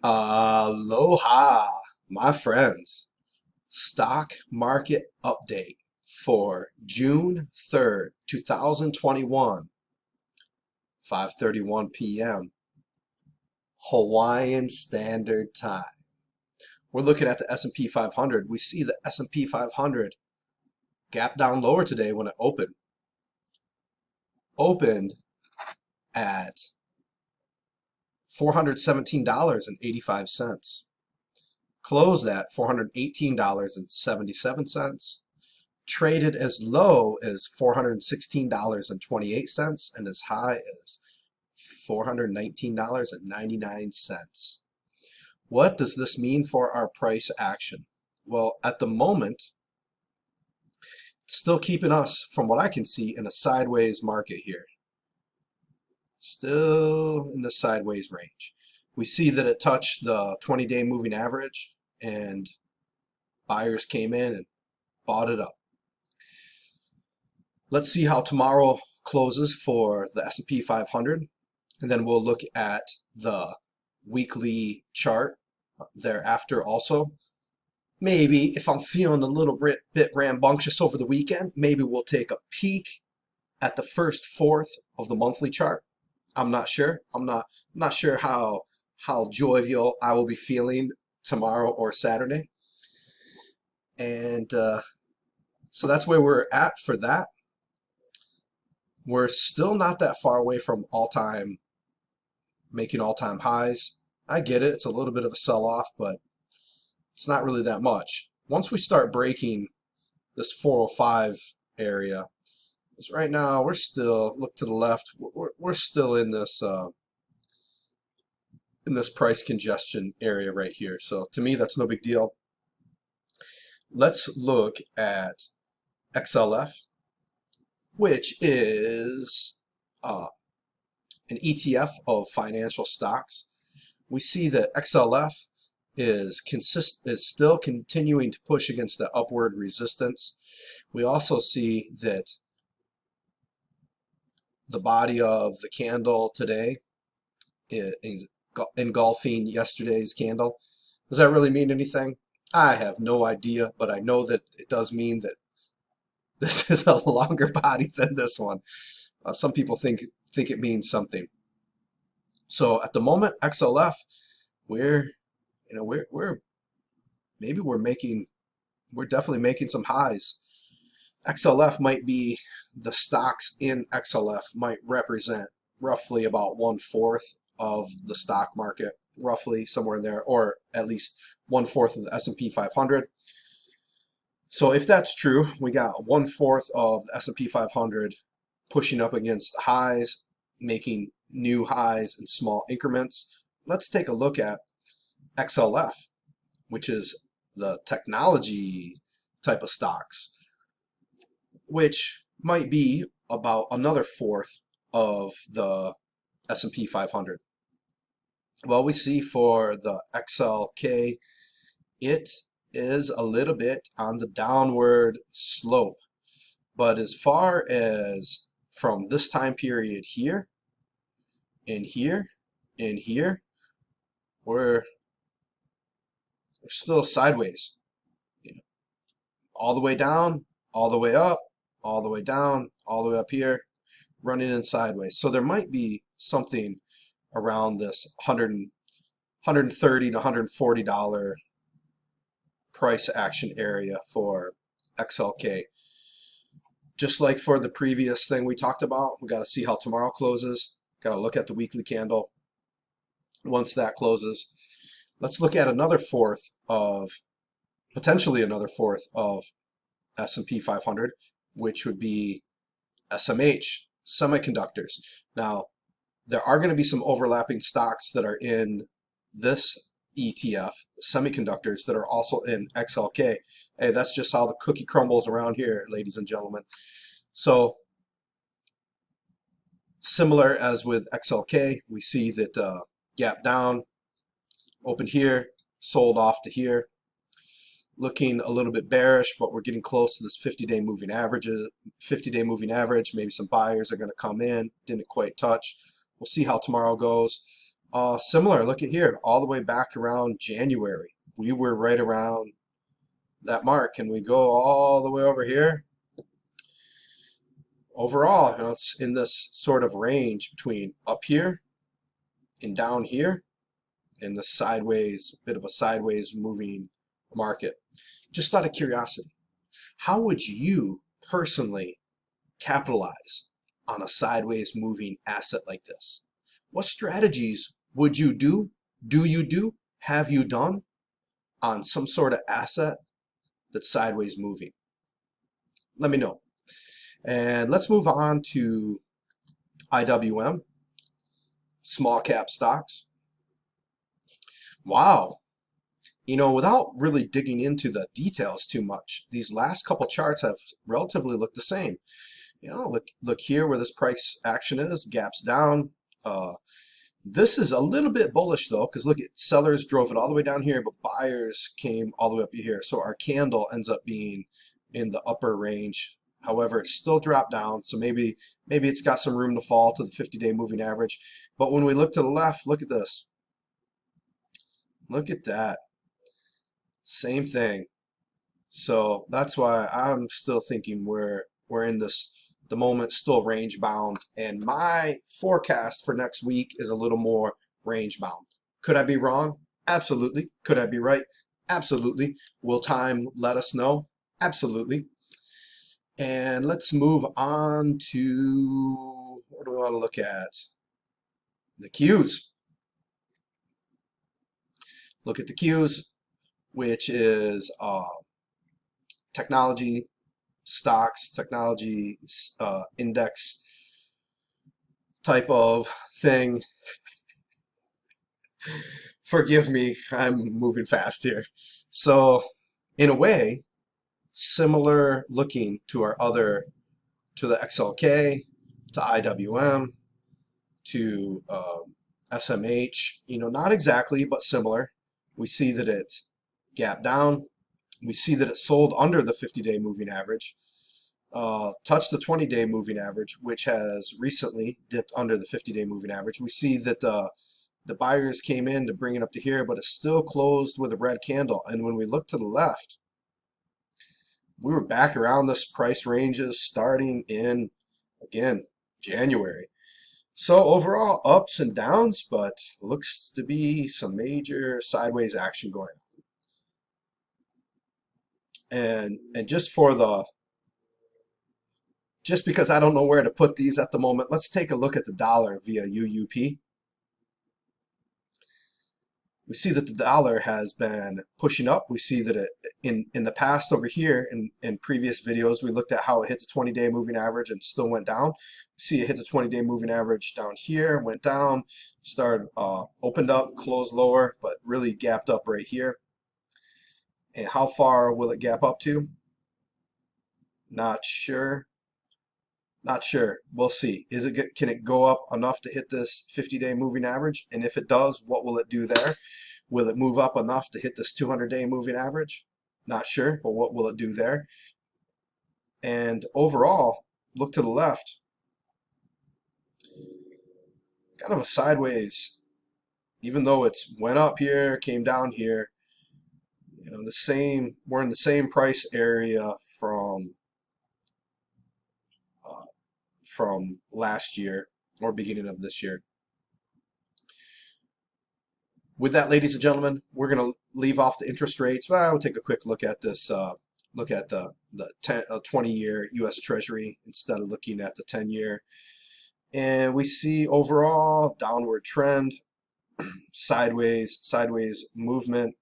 Aloha, my friends. Stock market update for June 3rd, 2021, 5:31 p.m. Hawaiian Standard Time. We're looking at the S&P 500. We see the S&P 500 gap down lower today when it opened. Opened at $417.85. Closed at $418.77, traded as low as $416.28 and as high as $419.99. What does this mean for our price action? Well, at the moment, it's still keeping us, from what I can see, in a sideways market here. Still in the sideways range. We see that it touched the 20-day moving average and buyers came in and bought it up. Let's see how tomorrow closes for the S&P 500, and then we'll look at the weekly chart thereafter also. Maybe if I'm feeling a little bit rambunctious over the weekend, maybe we'll take a peek at the first fourth of the monthly chart. I'm not sure. I'm not sure how jovial I will be feeling tomorrow or Saturday. And so that's where we're at for that. We're still not that far away from making all-time highs. I get it. It's a little bit of a sell-off, but it's not really that much. Once we start breaking this 405 area, because right now we're still, look to the left, we're still in this price congestion area right here. So to me, that's no big deal. Let's look at XLF, which is an ETF of financial stocks. We see that XLF is still continuing to push against the upward resistance. We also see that the body of the candle today engulfing yesterday's candle. Does that really mean anything? I have no idea, but I know that it does mean that this is a longer body than this one. Some people think it means something. So at the moment, XLF, we're definitely making some highs. XLF might be, the stocks in XLF might represent roughly about 1/4 of the stock market, roughly somewhere in there, or at least 1/4 of the S&P 500. So if that's true, we got 1/4 of the S&P 500 pushing up against highs, making new highs in small increments. Let's take a look at XLF, which is the technology type of stocks, which might be about another 1/4 of the S&P 500. Well, we see for the XLK, it is a little bit on the downward slope. But as far as from this time period here, and here, and here, we're still sideways. All the way down, all the way up, all the way down, all the way up here, running in sideways. So there might be something around this $130 to $140 price action area for XLK. Just like for the previous thing we talked about, we got to see how tomorrow closes. Got to look at the weekly candle. Once that closes, let's look at potentially another fourth of S&P 500, which would be SMH, semiconductors. Now, there are going to be some overlapping stocks that are in this ETF, semiconductors, that are also in XLK. Hey, that's just how the cookie crumbles around here, ladies and gentlemen. So, similar as with XLK, we see that gap down, opened here, sold off to here. Looking a little bit bearish, but we're getting close to this 50-day moving average. Maybe some buyers are going to come in. Didn't quite touch. We'll see how tomorrow goes. Similar, look at here, all the way back around January. We were right around that mark, and we go all the way over here. Overall, it's in this sort of range between up here and down here in the sideways, bit of a sideways moving market. Just out of curiosity, how would you personally capitalize on a sideways moving asset like this? What strategies would you do? Do you do? Have you done on some sort of asset that's sideways moving? Let me know. And let's move on to IWM, small cap stocks. Wow. Without really digging into the details too much, these last couple charts have relatively looked the same. Look here where this price action is, gaps down. This is a little bit bullish though, because look at sellers drove it all the way down here, but buyers came all the way up here. So our candle ends up being in the upper range. However, it still dropped down, so maybe it's got some room to fall to the 50-day moving average. But when we look to the left, look at this. Look at that. Same thing. So that's why I'm still thinking we're in the moment still range bound, and my forecast for next week is a little more range bound. Could I be wrong? Absolutely. Could I be right? Absolutely. Will time let us know? Absolutely. And let's move on to, what do we want to look at? The Qs. Look at the Qs, which is technology stocks, technology index type of thing. Forgive me, I'm moving fast here. So in a way, similar looking to to the XLK, to IWM, to SMH, not exactly, but similar. We see that it gapped down. We see that it sold under the 50-day moving average, touched the 20-day moving average, which has recently dipped under the 50-day moving average. We see that the buyers came in to bring it up to here, but it's still closed with a red candle. And when we look to the left, we were back around this price ranges starting in, again, January. So overall, ups and downs, but looks to be some major sideways action going on. And just because I don't know where to put these at the moment, let's take a look at the dollar via UUP. We see that the dollar has been pushing up. We see that it in the past over here in previous videos, we looked at how it hit the 20-day moving average and still went down. We see it hit the 20-day moving average down here, went down, started opened up, closed lower, but really gapped up right here. And how far will it gap up to? Not sure. Not sure. We'll see. Can it go up enough to hit this 50-day moving average? And if it does, what will it do there? Will it move up enough to hit this 200-day moving average? Not sure, but what will it do there? And overall, look to the left. Kind of a sideways, even though it's went up here, came down here. We're in the same price area from last year or beginning of this year. With that, ladies and gentlemen, we're going to leave off the interest rates, but I'll take a quick look at this. Look at the 20-year U.S. Treasury instead of looking at the 10-year. And we see overall downward trend, sideways movement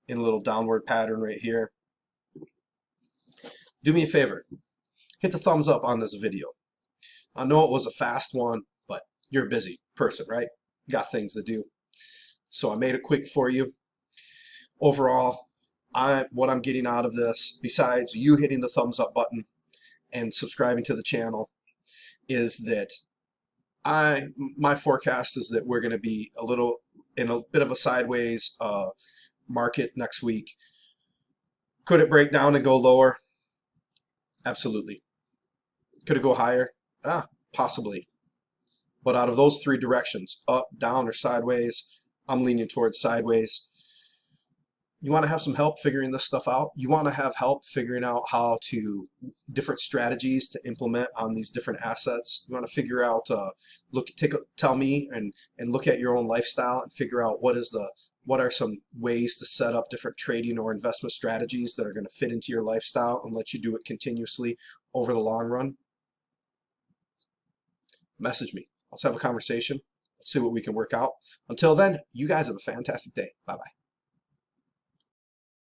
in a little downward pattern right here. Do me a favor, hit the thumbs up on this video. I know it was a fast one, but you're a busy person, right? You got things to do. So I made it quick for you. Overall, what I'm getting out of this, besides you hitting the thumbs up button and subscribing to the channel, is that my forecast is that we're going to be in a bit of a sideways market next week. Could it break down and go lower? Absolutely. Could it go higher? Possibly. But out of those three directions, up, down, or sideways, I'm leaning towards sideways. You want to have some help figuring this stuff out. You want to have help figuring out how to different strategies to implement on these different assets. You want to figure out, tell me and look at your own lifestyle and figure out what are some ways to set up different trading or investment strategies that are going to fit into your lifestyle and let you do it continuously over the long run. Message me. Let's have a conversation. Let's see what we can work out. Until then, you guys have a fantastic day. Bye-bye.